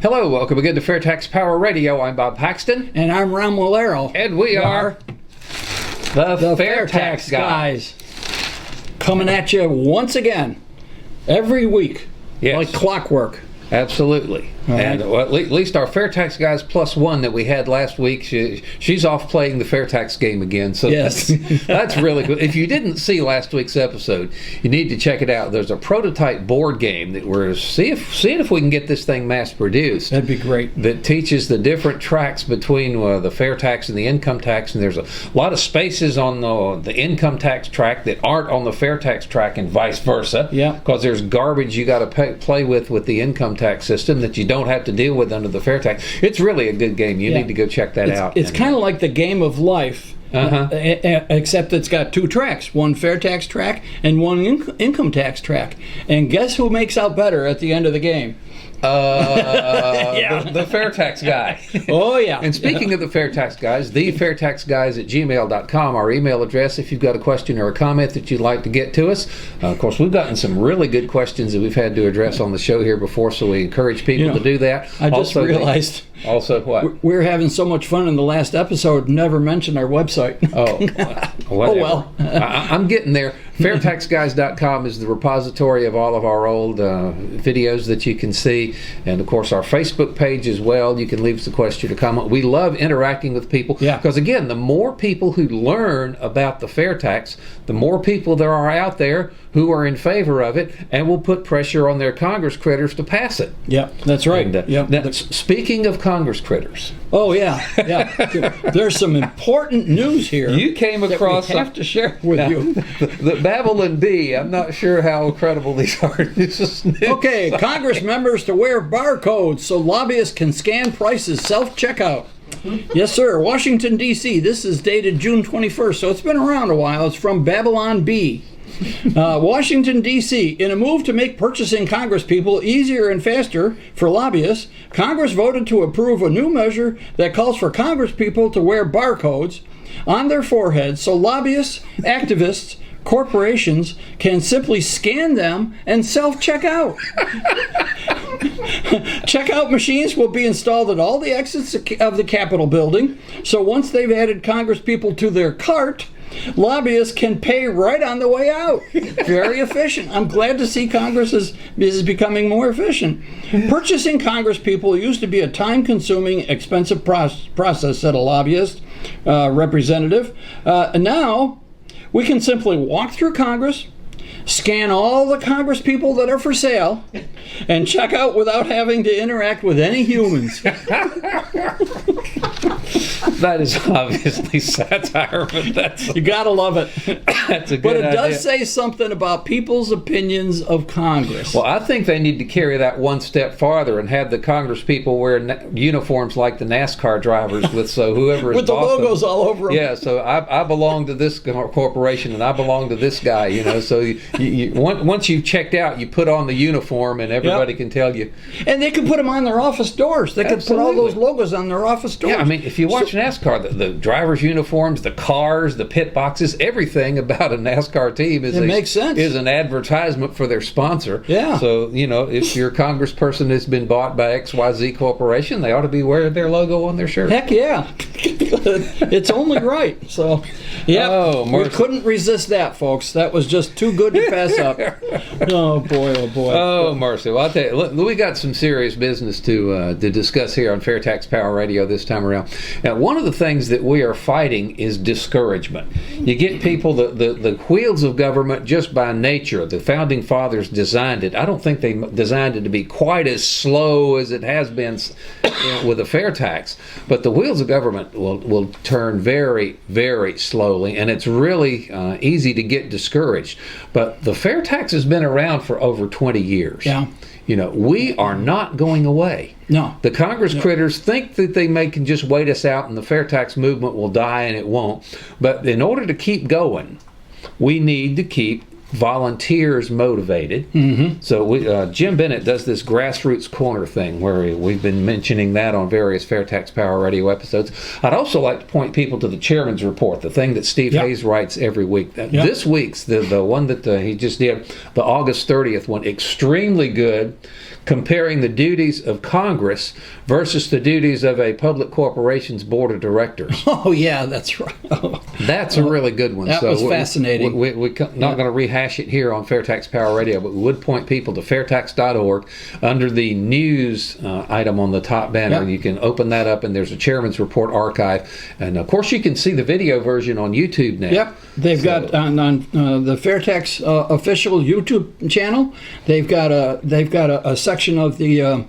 Hello, welcome again to FairTax Power Radio. I'm Bob Paxton. And I'm Ron Walero. And we are the FairTax guys. Coming at you once again, every week, like clockwork. Absolutely. Right. And at least our FairTax guys plus one that we had last week, she's off playing the FairTax game again. So yes. that's really cool. If you didn't see last week's episode, you need to check it out. There's a prototype board game that we're seeing if we can get this thing mass produced. That'd be great. That teaches the different tracks between the fair tax and the income tax. And there's a lot of spaces on the income tax track that aren't on the fair tax track and vice versa. Yeah. Because there's garbage you got to play with the income tax system that you don't have to deal with under the fair tax. It's really a good game. You need to go check that out. It's kind of like the game of life, except it's got two tracks, one fair tax track and one income tax track. And guess who makes out better at the end of the game? The FairTax guy. Oh, yeah. And speaking of the FairTax guys, the FairTaxGuys@gmail.com, our email address if you've got a question or a comment that you'd like to get to us. Of course, we've gotten some really good questions that we've had to address on the show here before, so we encourage people to do that. I just realized... Also what? We're having so much fun in the last episode, never mentioned our website. Well. I'm getting there. FairTaxGuys.com is the repository of all of our old videos that you can see. And, of course, our Facebook page as well. You can leave us a question or comment. We love interacting with people. Because, again, the more people who learn about the fair tax, the more people there are out there who are in favor of it and will put pressure on their Congress critters to pass it. Yep, that's right. And, now, speaking of Congress critters. Oh, yeah. There's some important news here. You came across... that we have to share with you. The Babylon Bee. I'm not sure how credible these are. This is news. Okay, Congress members to wear barcodes so lobbyists can scan prices self-checkout. Yes, sir. Washington, D.C. This is dated June 21st, so it's been around a while. It's from Babylon Bee. Washington, D.C. In a move to make purchasing Congresspeople easier and faster for lobbyists, Congress voted to approve a new measure that calls for Congresspeople to wear barcodes on their foreheads so lobbyists, activists, corporations can simply scan them and self-check out. Checkout machines will be installed at all the exits of the Capitol building, so once they've added Congresspeople to their cart, lobbyists can pay right on the way out. Very efficient. I'm glad to see Congress is becoming more efficient. Purchasing Congresspeople used to be a time-consuming, expensive process, said a lobbyist representative. Now, we can simply walk through Congress, scan all the Congresspeople that are for sale, and check out without having to interact with any humans. That is obviously satire, but you gotta love it. That's a good But it idea. does say something about people's opinions of Congress. Well, I think they need to carry that one step farther and have the Congresspeople wear uniforms like the NASCAR drivers with whoever is with the logos all over them. Yeah, so I belong to this corporation and I belong to this guy. So once you've checked out, you put on the uniform and everybody can tell you. And they can put them on their office doors. They can put all those logos on their office doors. Yeah, I mean, if you watch NASCAR, the drivers' uniforms, the cars, the pit boxes, everything about a NASCAR team makes sense. Is an advertisement for their sponsor. Yeah. So, if your congressperson has been bought by XYZ Corporation, they ought to be wearing their logo on their shirt. Heck yeah. It's only right. So, yeah, we couldn't resist that, folks. That was just too good to pass up. Oh, boy, oh, boy. Oh, mercy. Well, I'll tell you, we got some serious business to discuss here on FairTax Power Radio this time around. Now, one of the things that we are fighting is discouragement. You get people, the wheels of government just by nature, the Founding Fathers designed it. I don't think they designed it to be quite as slow as it has been with a fair tax, but the wheels of government will turn very, very slowly, and it's really easy to get discouraged. But the fair tax has been around for over 20 years. Yeah. We are not going away. No. The Congress critters think that they can just wait us out and the fair tax movement will die, and it won't. But in order to keep going, we need to keep volunteers motivated. So Jim Bennett does this grassroots corner thing where we've been mentioning that on various FairTax Power Radio episodes. I'd also like to point people to the Chairman's Report, the thing that Steve Hayes writes every week. This week's, the one that he just did, the August 30th one, extremely good, comparing the duties of Congress versus the duties of a public corporation's board of directors. Oh, yeah, that's right. That's a really good one. That was fascinating. We're not going to rehash it here on FairTax Power Radio, but we would point people to fairtax.org under the news item on the top banner. You can open that up, and there's a Chairman's Report archive. And, of course, you can see the video version on YouTube now. Yep. They've got on the FairTax official YouTube channel, they've got a section of the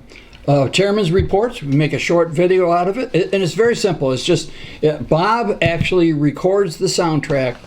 Chairman's Reports. We make a short video out of it, and it's very simple. It's just Bob actually records the soundtrack.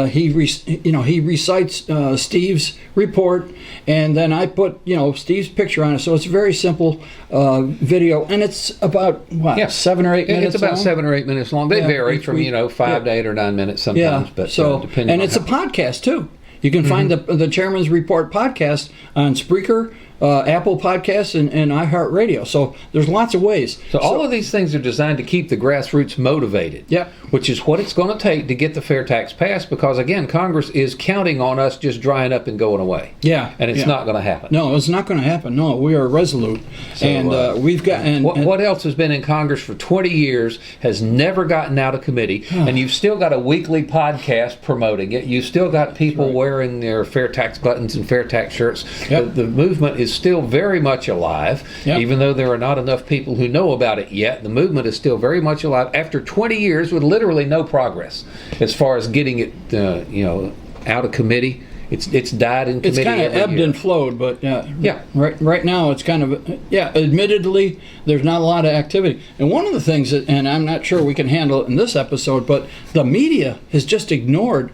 He recites Steve's report, and then I put Steve's picture on it. So it's a very simple video, and it's about 7 or 8 minutes. It's about long? 7 or 8 minutes long. They vary from 5 to 8 or 9 minutes sometimes, but depending. And it's a podcast too. You can find the Chairman's Report podcast on Spreaker, Apple Podcasts, and iHeartRadio. So there's lots of ways. So all of these things are designed to keep the grassroots motivated. Yep. Which is what it's going to take to get the fair tax passed, because again, Congress is counting on us just drying up and going away. Yeah. And it's not going to happen. No, it's not going to happen. No, we are resolute. So, and we've got... What else has been in Congress for 20 years, has never gotten out of committee, and you've still got a weekly podcast promoting it. You've still got people wearing their fair tax buttons and fair tax shirts. Yep. The movement is still very much alive, even though there are not enough people who know about it yet. The movement is still very much alive after 20 years with literally no progress as far as getting it, out of committee. It's died in committee. It's kind of ebbed and flowed, but right now it's kind of admittedly there's not a lot of activity. And one of the things and I'm not sure we can handle it in this episode, but the media has just ignored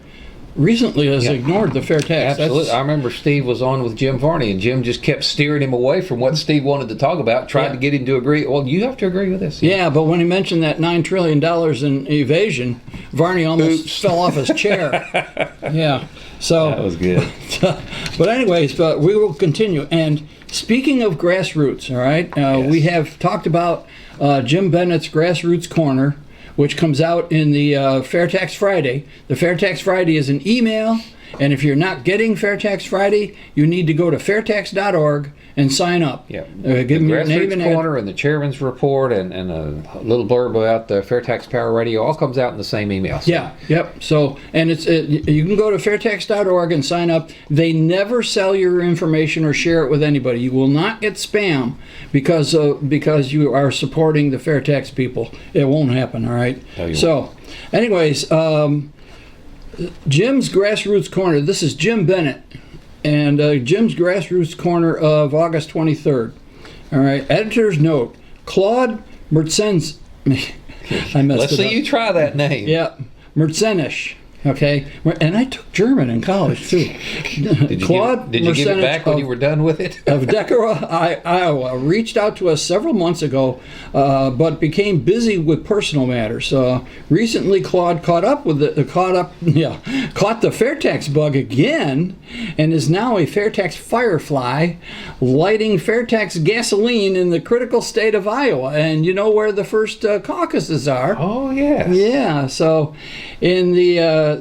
the fair tax. Absolutely. I remember Steve was on with Jim Varney, and Jim just kept steering him away from what Steve wanted to talk about, trying to get him to agree. Well, you have to agree with this. Yeah, but when he mentioned that $9 trillion in evasion, Varney almost fell off his chair. Yeah. So that was good. But anyways, we will continue. And speaking of grassroots, all right, we have talked about Jim Bennett's Grassroots Corner, which comes out in the FairTax Friday. The FairTax Friday is an email, and if you're not getting FairTax Friday, you need to go to fairtax.org and sign up. Yeah, give them your name and Corner and the Chairman's Report and a little blurb about the FairTax Power Radio all comes out in the same email. So. Yeah, yep. So, and you can go to fairtax.org and sign up. They never sell your information or share it with anybody. You will not get spam because you are supporting the fair tax people. It won't happen. All right. So, anyways, Jim's Grassroots Corner. This is Jim Bennett. And Jim's Grassroots Corner of August 23rd. All right. Editor's note: Claude Mertzens. I messed it up. Let's see you try that name. Yeah, Mertzenish. Okay, and I took German in college too. Did you give it back when you were done with it? Of Decorah, Iowa, reached out to us several months ago, but became busy with personal matters. Recently, Claude caught the fair tax bug again, and is now a fair tax firefly, lighting fair tax gasoline in the critical state of Iowa. And you know where the first caucuses are? Oh yes. Yeah. So, in the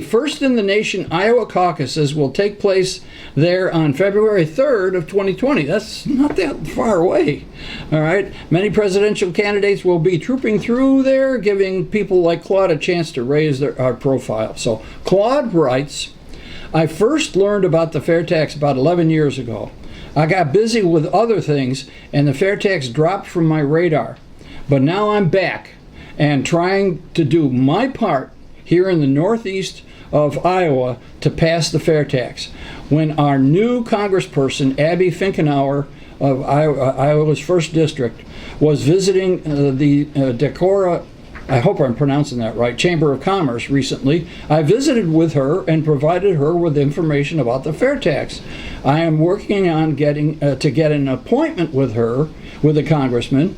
first in the nation Iowa caucuses will take place there on February 3rd of 2020. That's not that far away. All right. Many presidential candidates will be trooping through there, giving people like Claude a chance to raise their profile. So Claude writes, I first learned about the fair tax about 11 years ago. I got busy with other things, and the fair tax dropped from my radar. But now I'm back and trying to do my part here in the northeast of Iowa to pass the fair tax. When our new congressperson, Abby Finkenauer of Iowa's 1st District, was visiting the Decorah, I hope I'm pronouncing that right, Chamber of Commerce recently, I visited with her and provided her with information about the fair tax. I am working on getting to get an appointment with her, with a congressman,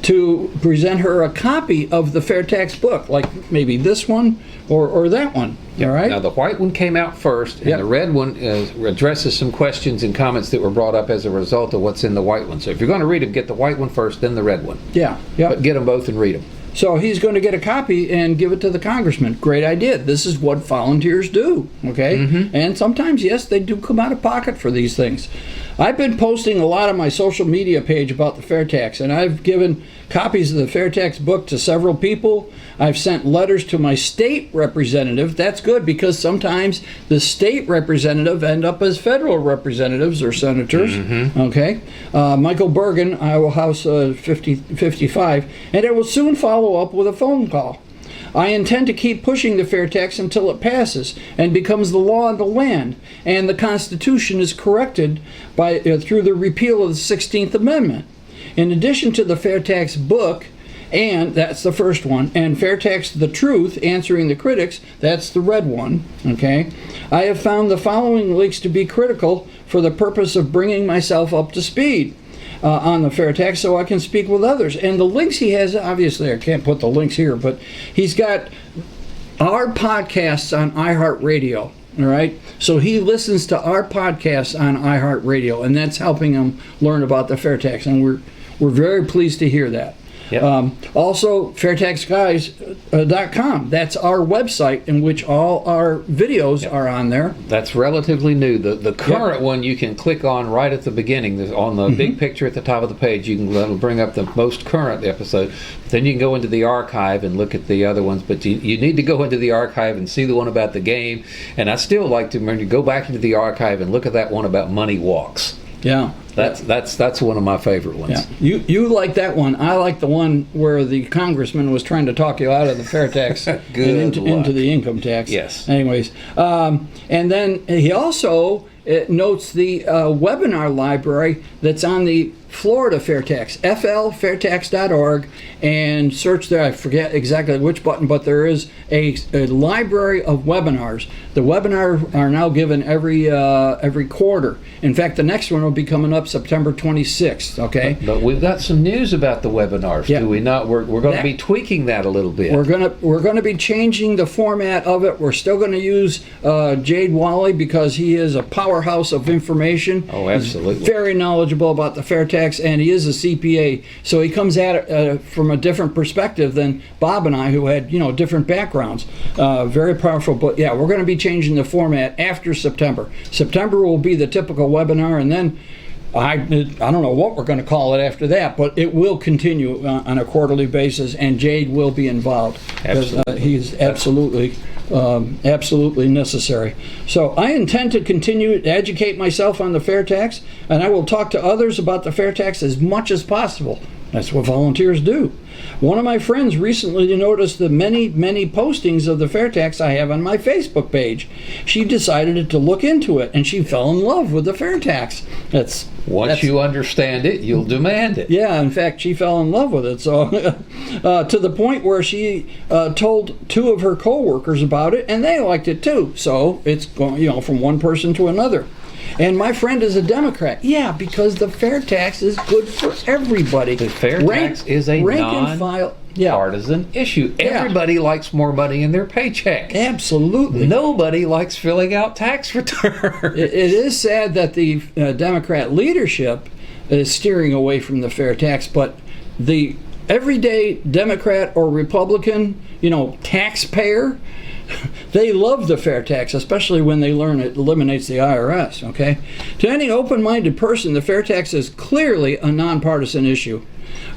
to present her a copy of the FairTax book, like maybe this one or that one. All right. Now the white one came out first, and the red one addresses some questions and comments that were brought up as a result of what's in the white one. So if you're going to read them, get the white one first, then the red one. Yeah. But get them both and read them. So he's going to get a copy and give it to the congressman. Great idea. This is what volunteers do, okay? And sometimes, yes, they do come out of pocket for these things. I've been posting a lot on my social media page about the FairTax, and I've given copies of the FairTax book to several people. I've sent letters to my state representative. That's good, because sometimes the state representative end up as federal representatives or senators. Okay, Michael Bergen, Iowa House 55, and I will soon follow up with a phone call. I intend to keep pushing the FairTax until it passes and becomes the law of the land, and the Constitution is corrected by through the repeal of the 16th Amendment. In addition to the FairTax book, and that's the first one, and FairTax The Truth, Answering the Critics, that's the red one, okay? I have found the following links to be critical for the purpose of bringing myself up to speed on the FairTax so I can speak with others. And the links he has, obviously I can't put the links here, but he's got our podcasts on iHeartRadio. All right, so he listens to our podcasts on iHeartRadio, and that's helping him learn about the FairTax, and we're very pleased to hear that. Also, FairTaxGuys.com. That's our website in which all our videos are on there. That's relatively new. The current one you can click on right at the beginning. There's on the big picture at the top of the page. That'll bring up the most current episode. Then you can go into the archive and look at the other ones. But you need to go into the archive and see the one about the game. And I still like to remember to go back into the archive and look at that one about money walks. Yeah. That's one of my favorite ones. Yeah. You like that one. I like the one where the congressman was trying to talk you out of the FairTax and into the income tax. Yes. Anyways, and then he also notes the webinar library that's on the Florida FairTax, flfairtax.org, and search there. I forget exactly which button, but there is a library of webinars. The webinars are now given every quarter. In fact, the next one will be coming up September 26th. Okay. But we've got some news about the webinars, do we not? We're going to be tweaking that a little bit. We're going to be changing the format of it. We're still going to use Jade Wally because he is a powerhouse of information. Oh, absolutely. He's very knowledgeable about the FairTax, and he is a CPA, so he comes at it from a different perspective than Bob and I, who had different backgrounds. Very powerful. But yeah, we're going to be changing the format after September. September will be the typical webinar, and then I don't know what we're going to call it after that, but it will continue on a quarterly basis, and Jade will be involved. Absolutely. He's absolutely necessary. So I intend to continue to educate myself on the FairTax, and I will talk to others about the FairTax as much as possible. That's what volunteers do. One of my friends recently noticed the many postings of the FairTax I have on my Facebook page. She decided to look into it, and she fell in love with the FairTax. Once you understand it, you'll demand it. Yeah, in fact, she fell in love with it. So, to the point where she told two of her co-workers about it, and they liked it too. So it's going, from one person to another. And my friend is a Democrat. Yeah, because the FairTax is good for everybody. The FairTax is a non-partisan issue. Everybody likes more money in their paycheck. Absolutely. Nobody likes filling out tax returns. It is sad that the Democrat leadership is steering away from the FairTax, but the everyday Democrat or Republican, taxpayer, they love the FairTax, especially when they learn it eliminates the IRS, okay? To any open-minded person, the FairTax is clearly a nonpartisan issue.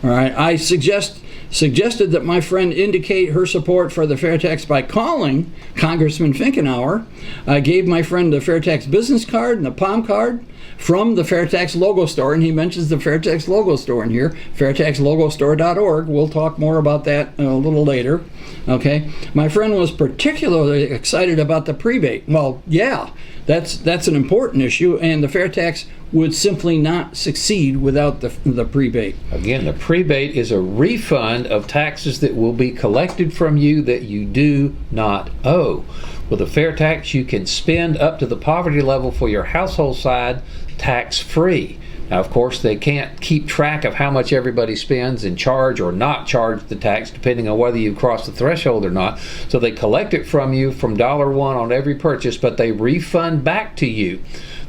All right, I suggested that my friend indicate her support for the FairTax by calling Congressman Finkenauer. I gave my friend the FairTax business card and the palm card from the FairTax logo store, and he mentions the FairTax logo store in here, fairtaxlogostore.org. We'll talk more about that a little later. Okay, my friend was particularly excited about the prebate. Well, yeah, that's an important issue, and the FairTax would simply not succeed without the prebate. Again, the prebate is a refund of taxes that will be collected from you that you do not owe. With a FairTax, you can spend up to the poverty level for your household side tax-free. Now, of course, they can't keep track of how much everybody spends and charge or not charge the tax, depending on whether you cross the threshold or not. So they collect it from you from $1 on every purchase, but they refund back to you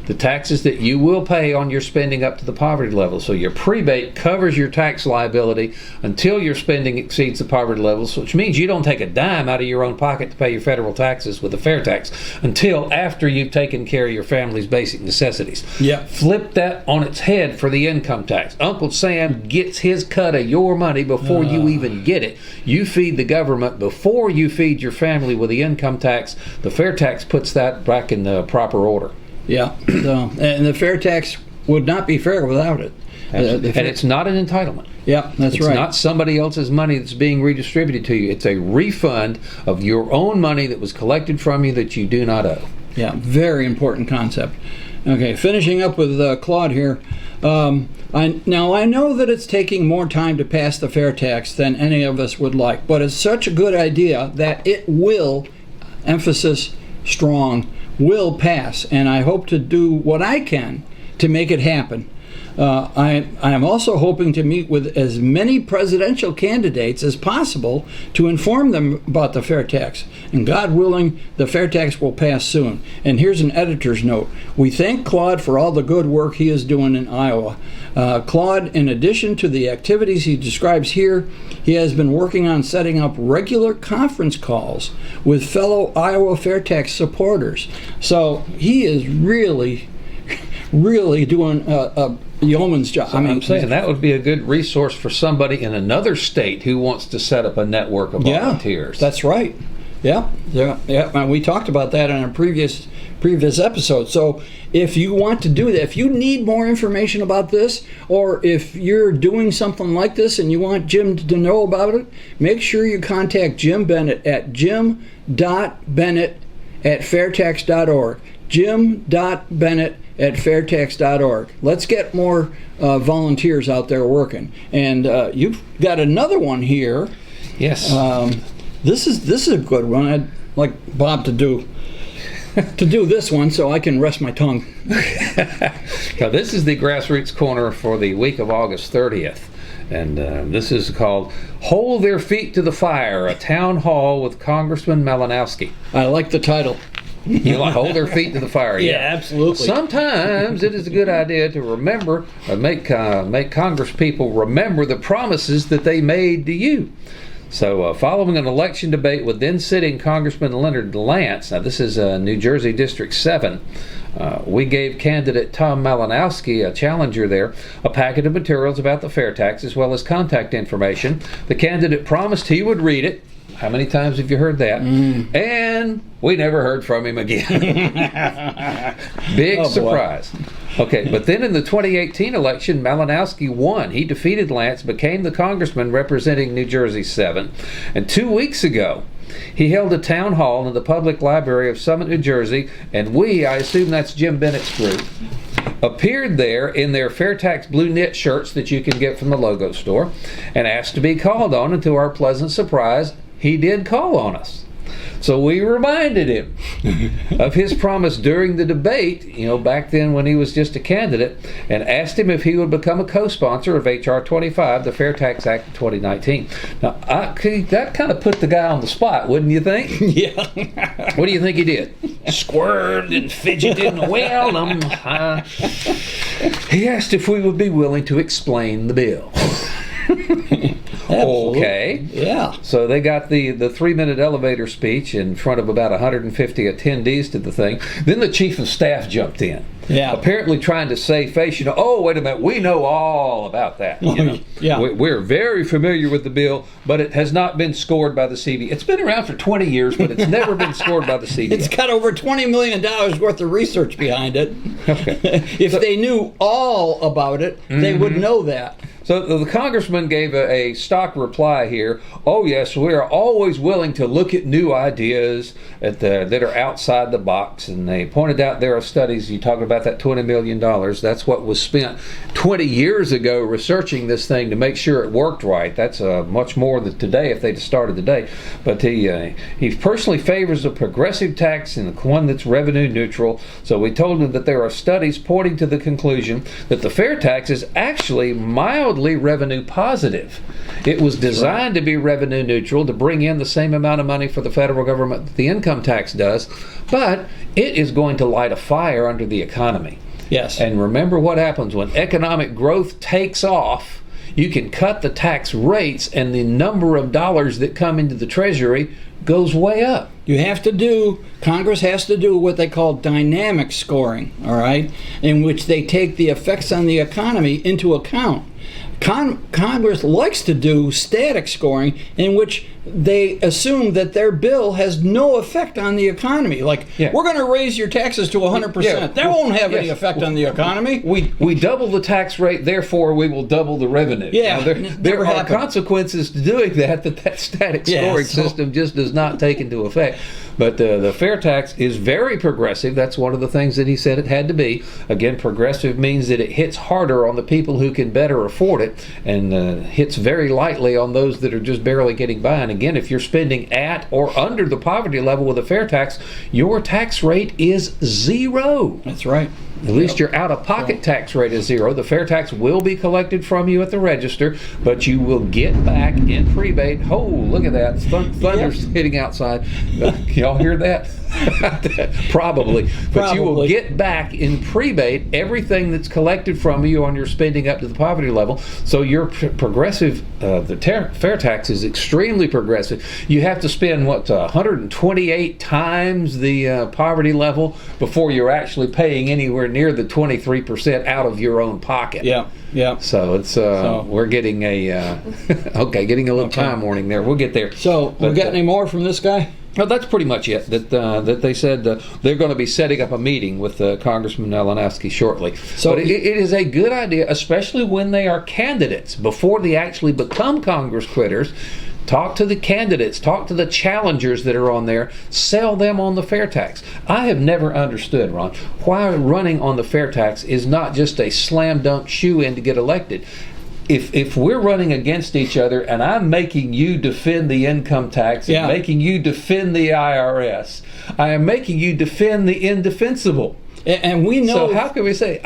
the taxes that you will pay on your spending up to the poverty level. So your prebate covers your tax liability until your spending exceeds the poverty levels, which means you don't take a dime out of your own pocket to pay your federal taxes with the FairTax until after you've taken care of your family's basic necessities. Yeah. Flip that on its head for the income tax. Uncle Sam gets his cut of your money before you even get it. You feed the government before you feed your family with the income tax. The FairTax puts that back in the proper order. Yeah, so, and the FairTax would not be fair without it. And it's not an entitlement. Yeah, that's it's right. It's not somebody else's money that's being redistributed to you. It's a refund of your own money that was collected from you that you do not owe. Yeah, very important concept. Okay, finishing up with Claude here. I know that it's taking more time to pass the FairTax than any of us would like, but it's such a good idea that it will, emphasis strong, will pass, and I hope to do what I can to make it happen. I am also hoping to meet with as many presidential candidates as possible to inform them about the FairTax. And God willing, the FairTax will pass soon. And here's an editor's note. We thank Claude for all the good work he is doing in Iowa. Claude, in addition to the activities he describes here, he has been working on setting up regular conference calls with fellow Iowa FairTax supporters. So he is really doing a yeoman's job. So I'm saying that would be a good resource for somebody in another state who wants to set up a network of volunteers. That's right. Yeah. And we talked about that in a previous episode. So if you want to do that, if you need more information about this, or if you're doing something like this and you want Jim to know about it, make sure you contact Jim Bennett at jim.bennett@fairtax.org. jim.bennett@fairtax.org. Let's get more volunteers out there working. And you've got another one here. Yes. This is a good one. I'd like Bob to do this one so I can rest my tongue. Now, this is the Grassroots Corner for the week of August 30th. And this is called Hold Their Feet to the Fire, a town hall with Congressman Malinowski. I like the title. You like hold their feet to the fire. Yeah, absolutely. Sometimes it is a good idea to remember, make Congress people remember the promises that they made to you. So following an election debate with then-sitting Congressman Leonard Lance, now this is New Jersey District 7, we gave candidate Tom Malinowski, a challenger there, a packet of materials about the FairTax as well as contact information. The candidate promised he would read it. How many times have you heard that? And we never heard from him again. Big surprise. Okay, but then in the 2018 election, Malinowski won. He defeated Lance, became the congressman representing New Jersey 7. And 2 weeks ago, he held a town hall in the public library of Summit, New Jersey, and I assume that's Jim Bennett's group, appeared there in their FairTax blue knit shirts that you can get from the logo store, and asked to be called on, and to our pleasant surprise, he did call on us. So we reminded him of his promise during the debate, back then when he was just a candidate, and asked him if he would become a co-sponsor of H.R. 25, the FairTax Act of 2019. Now, that kind of put the guy on the spot, wouldn't you think? Yeah. What do you think he did? Squirmed and fidgeted and he asked if we would be willing to explain the bill. Okay. Yeah. So they got the 3-minute elevator speech in front of about 150 attendees to the thing. Then the chief of staff jumped in. Yeah. Apparently trying to save face. Oh, wait a minute. We know all about that. Yeah. We're very familiar with the bill, but it has not been scored by the CBA. It's been around for 20 years, but it's never been scored by the CBA. It's got over $20 million worth of research behind it. Okay. If they knew all about it, they would know that. So the congressman gave a stock reply here. Oh yes, we are always willing to look at new ideas that are outside the box. And they pointed out there are studies. You talking about that $20 million? That's what was spent 20 years ago researching this thing to make sure it worked right. That's much more than today if they'd started today. But he personally favors a progressive tax and one that's revenue neutral. So we told him that there are studies pointing to the conclusion that the fair tax is actually mildly revenue positive. It was designed to be revenue neutral, to bring in the same amount of money for the federal government that the income tax does, but it is going to light a fire under the economy. Yes. And remember what happens when economic growth takes off. You can cut the tax rates and the number of dollars that come into the Treasury goes way up. Congress has to do what they call dynamic scoring, all right, in which they take the effects on the economy into account. Congress likes to do static scoring, in which they assume that their bill has no effect on the economy. Like, we're going to raise your taxes to 100%. Yeah. That won't have any effect on the economy. We double the tax rate, therefore we will double the revenue. Yeah, there are consequences to doing that static scoring system just does not take into effect. But the fair tax is very progressive. That's one of the things that he said it had to be. Again, progressive means that it hits harder on the people who can better afford it, and hits very lightly on those that are just barely getting by. And again, if you're spending at or under the poverty level with a fair tax, your tax rate is zero. That's right. At least your out-of-pocket tax rate is zero. The fair tax will be collected from you at the register, but you will get back in prebate. Oh, look at that. Thunder's hitting outside. Can y'all hear that? Probably. But you will get back in prebate everything that's collected from you on your spending up to the poverty level. So your progressive, fair tax is extremely progressive. You have to spend, 128 times the poverty level before you're actually paying anywhere near the 23% out of your own pocket. Yeah. So it's we're getting getting a little time warning there. We'll get there. So we'll get any more from this guy? Well, that's pretty much it. That they said they're going to be setting up a meeting with Congressman Malinowski shortly. So but it is a good idea, especially when they are candidates, before they actually become Congress critters. Talk to the candidates, talk to the challengers that are on there, sell them on the fair tax. I have never understood, Ron, why running on the fair tax is not just a slam dunk shoe-in to get elected. If we're running against each other and I'm making you defend the income tax and making you defend the IRS, I am making you defend the indefensible. And we know. So how can we say,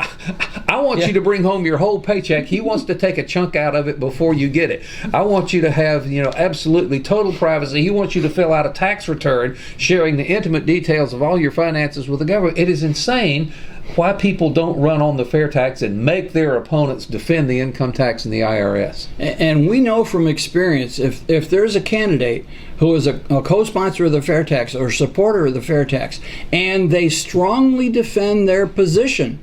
I want you to bring home your whole paycheck. He wants to take a chunk out of it before you get it. I want you to have, absolutely total privacy. He wants you to fill out a tax return sharing the intimate details of all your finances with the government. It is insane why people don't run on the fair tax and make their opponents defend the income tax and the IRS. And we know from experience, if there's a candidate who is a co-sponsor of the fair tax or supporter of the fair tax, and they strongly defend their position,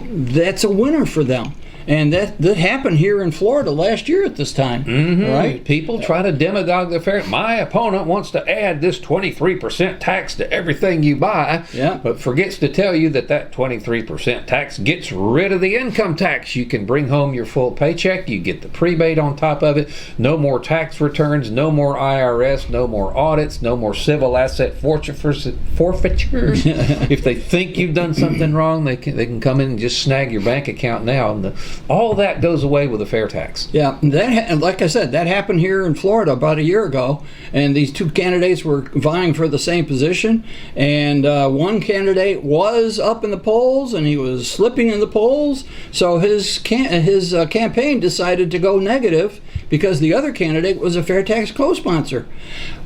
that's a winner for them. And that happened here in Florida last year at this time, right? People try to demagogue the fair. My opponent wants to add this 23% tax to everything you buy, but forgets to tell you that 23% tax gets rid of the income tax. You can bring home your full paycheck. You get the prebate on top of it. No more tax returns, no more IRS, no more audits, no more civil asset forfeitures. If they think you've done something wrong, they can come in and just snag your bank account now. And all that goes away with a fair tax. Yeah, like I said, that happened here in Florida about a year ago, and these two candidates were vying for the same position, and one candidate was up in the polls, and he was slipping in the polls, so his campaign decided to go negative because the other candidate was a fair tax co-sponsor.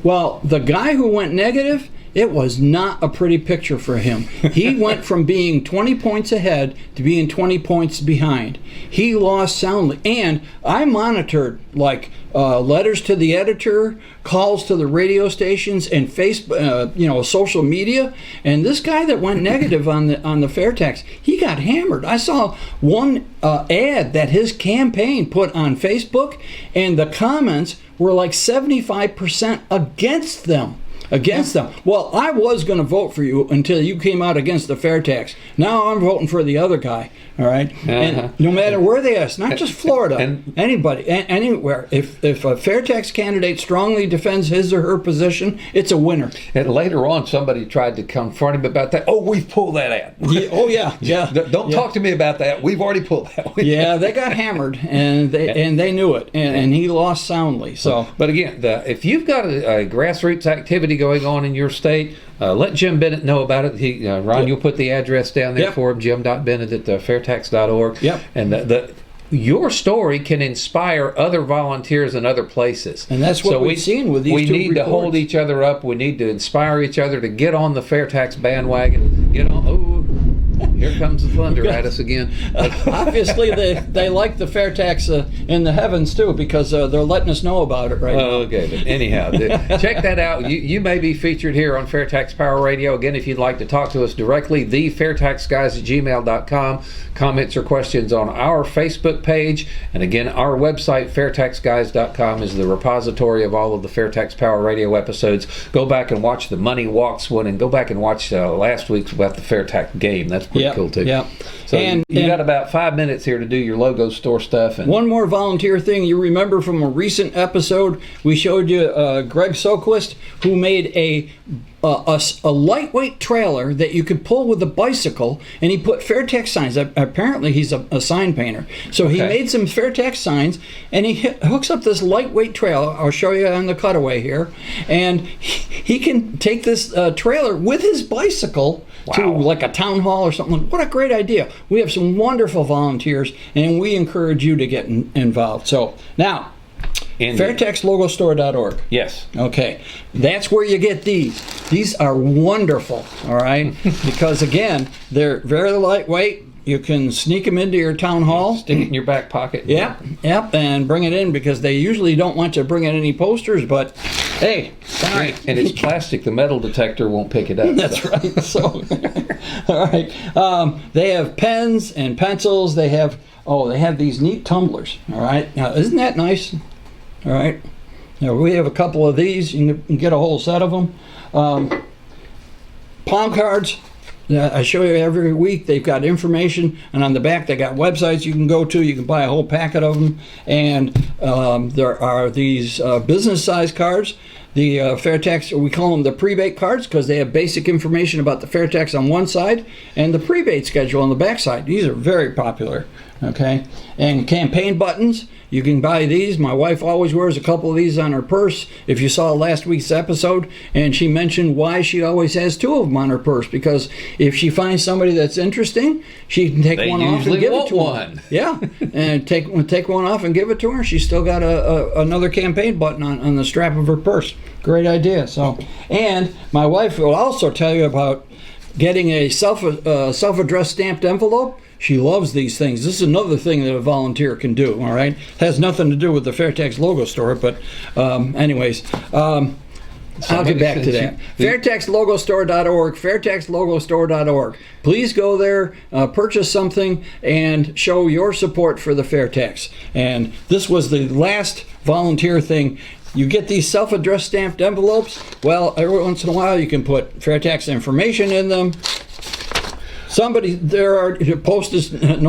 Well, the guy who went negative, it was not a pretty picture for him. He went from being 20 points ahead to being 20 points behind. He lost soundly. And I monitored letters to the editor, calls to the radio stations, and Facebook, social media. And this guy that went negative on the fair tax, he got hammered. I saw one ad that his campaign put on Facebook, and the comments were like 75% against them. against them. Well, I was going to vote for you until you came out against the FairTax. Now I'm voting for the other guy. All right, and no matter where they are, it's not just Florida, anybody, anywhere. If a FairTax candidate strongly defends his or her position, it's a winner. And later on, somebody tried to confront him about that. Oh, we've pulled that out. Yeah. Don't talk to me about that. We've already pulled that. Yeah, they got hammered, and they knew it, and he lost soundly. So, but again, if you've got a grassroots activity going on in your state, let Jim Bennett know about it. Ron, you'll put the address down there for him, jim.bennett@fairtax.org. Yep. And your story can inspire other volunteers in other places. And that's what we've seen with these two We need to hold each other up. We need to inspire each other to get on the FairTax bandwagon. Here comes the thunder at us again. Obviously, they like the FairTax in the heavens, too, because they're letting us know about it right now. Okay, but anyhow, check that out. You may be featured here on FairTax Power Radio. Again, if you'd like to talk to us directly, thefairtaxguys@gmail.com. Comments or questions on our Facebook page. And again, our website, fairtaxguys.com, is the repository of all of the FairTax Power Radio episodes. Go back and watch the Money Walks one, and go back and watch last week's about the FairTax game. That's pretty cool too. Yeah. So you got about 5 minutes here to do your logo store stuff. And one more volunteer thing. You remember from a recent episode, we showed you Greg Soquist, who made a lightweight trailer that you could pull with a bicycle, and he put FairTax signs. Apparently, he's a sign painter. So he made some FairTax signs, and he hooks up this lightweight trailer. I'll show you on the cutaway here. And he can take this trailer with his bicycle to like a town hall or something. What a great idea. We have some wonderful volunteers, and we encourage you to get involved. So now, FairTaxLogoStore.org. Yes. Okay. That's where you get these. These are wonderful, all right? Because, again, they're very lightweight. You can sneak them into your town hall. Stick it in your back pocket. Yep, and bring it in, because they usually don't want you to bring in any posters, but hey, sorry. And it's plastic. The metal detector won't pick it up. That's right. So, all right. They have pens and pencils. They have these neat tumblers, all right? Now, isn't that nice? All right. Now, we have a couple of these. You can get a whole set of them. Palm cards. I show you every week. They've got information, and on the back they got websites you can go to. You can buy a whole packet of them. And there are these business-size cards. The FairTax, we call them the prebate cards, because they have basic information about the FairTax on one side and the prebate schedule on the back side. These are very popular. Okay, and campaign buttons. You can buy these. My wife always wears a couple of these on her purse. If you saw last week's episode, and she mentioned why she always has two of them on her purse, because if she finds somebody that's interesting, she can take one off and give it to them. Yeah, and take one off and give it to her. She's still got another campaign button on the strap of her purse. Great idea. So, and my wife will also tell you about getting a self-addressed stamped envelope. She loves these things. This is another thing that a volunteer can do, all right? It has nothing to do with the FairTax logo store, but anyways, I'll get back to that. FairTaxLogoStore.org, FairTaxLogoStore.org. Please go there, purchase something, and show your support for the FairTax. And this was the last volunteer thing. You get these self-addressed stamped envelopes. Well, every once in a while you can put FairTax information in them. There are no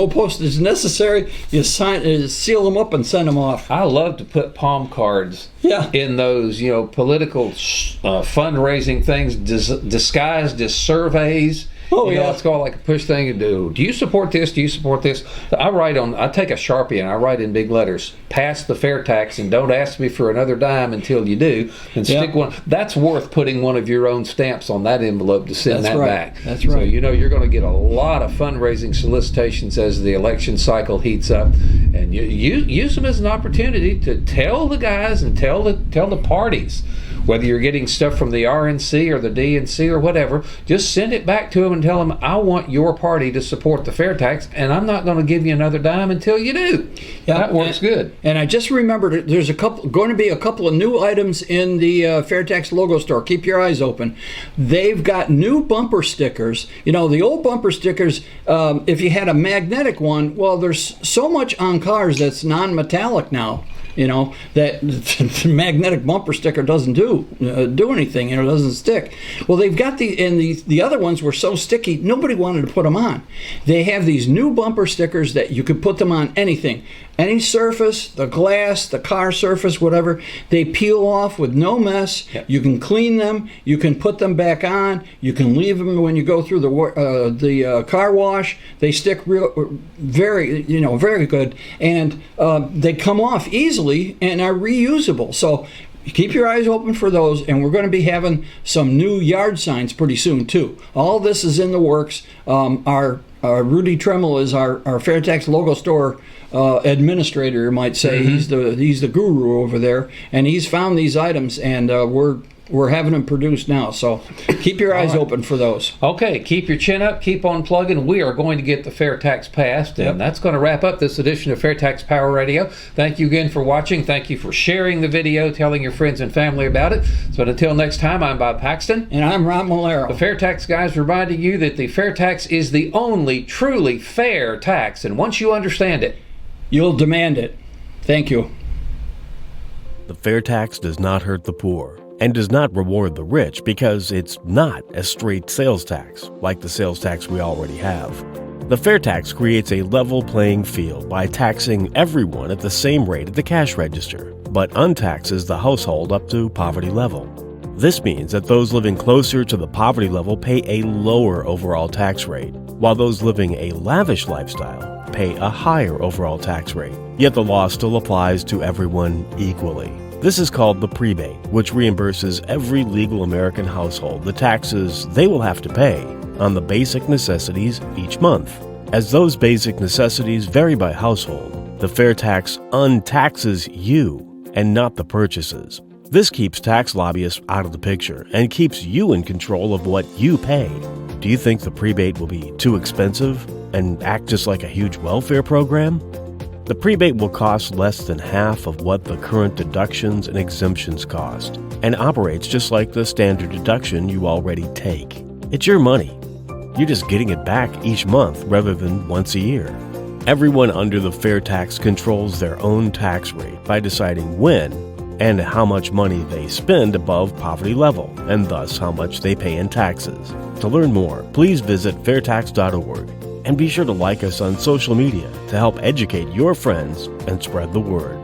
postage necessary. You seal them up and send them off. I love to put palm cards in those, political fundraising things disguised as surveys. Oh, yeah. It's called like a push thing to do. Do you support this? Do you support this? I take a Sharpie and I write in big letters, pass the FairTax, and don't ask me for another dime until you do. And stick one. That's worth putting one of your own stamps on that envelope to send back. That's right. So you're going to get a lot of fundraising solicitations as the election cycle heats up. And you use them as an opportunity to tell the guys and tell the parties, whether you're getting stuff from the RNC or the DNC or whatever, just send it back to them and tell them, I want your party to support the FairTax, and I'm not going to give you another dime until you do. Yeah, that works good. And I just remembered there's going to be a couple of new items in the FairTax logo store. Keep your eyes open. They've got new bumper stickers. The old bumper stickers, if you had a magnetic one, well, there's so much on cars that's non-metallic now, that the magnetic bumper sticker doesn't do. do anything. It doesn't stick. Well, they've got the other ones were so sticky, nobody wanted to put them on. They have these new bumper stickers that you could put them on anything. Any surface, the glass, the car surface, whatever, they peel off with no mess. Yep. You can clean them. You can put them back on. You can leave them when you go through the car wash. They stick very good, and they come off easily and are reusable. So keep your eyes open for those, and we're going to be having some new yard signs pretty soon too. All this is in the works. Our Rudy Tremmel is our FairTax logo store administrator, you might say. Mm-hmm. He's the guru over there, and he's found these items, and we're having them produced now. So keep your eyes open for those. Okay, keep your chin up, keep on plugging. We are going to get the FairTax passed, and that's going to wrap up this edition of FairTax Power Radio. Thank you again for watching. Thank you for sharing the video, telling your friends and family about it. So until next time, I'm Bob Paxton. And I'm Ron Malero. The FairTax guys reminding you that the FairTax is the only truly fair tax, and once you understand it, you'll demand it. Thank you. The FairTax does not hurt the poor and does not reward the rich because it's not a straight sales tax like the sales tax we already have. The FairTax creates a level playing field by taxing everyone at the same rate at the cash register, but untaxes the household up to poverty level. This means that those living closer to the poverty level pay a lower overall tax rate, while those living a lavish lifestyle pay a higher overall tax rate. Yet the law still applies to everyone equally. This is called the prebate, which reimburses every legal American household the taxes they will have to pay on the basic necessities each month. As those basic necessities vary by household, the FairTax untaxes you and not the purchases. This keeps tax lobbyists out of the picture and keeps you in control of what you pay. Do you think the prebate will be too expensive and act just like a huge welfare program? The prebate will cost less than half of what the current deductions and exemptions cost, and operates just like the standard deduction you already take. It's your money. You're just getting it back each month rather than once a year. Everyone under the FairTax controls their own tax rate by deciding when and how much money they spend above poverty level, and thus how much they pay in taxes. To learn more, please visit fairtax.org. And be sure to like us on social media to help educate your friends and spread the word.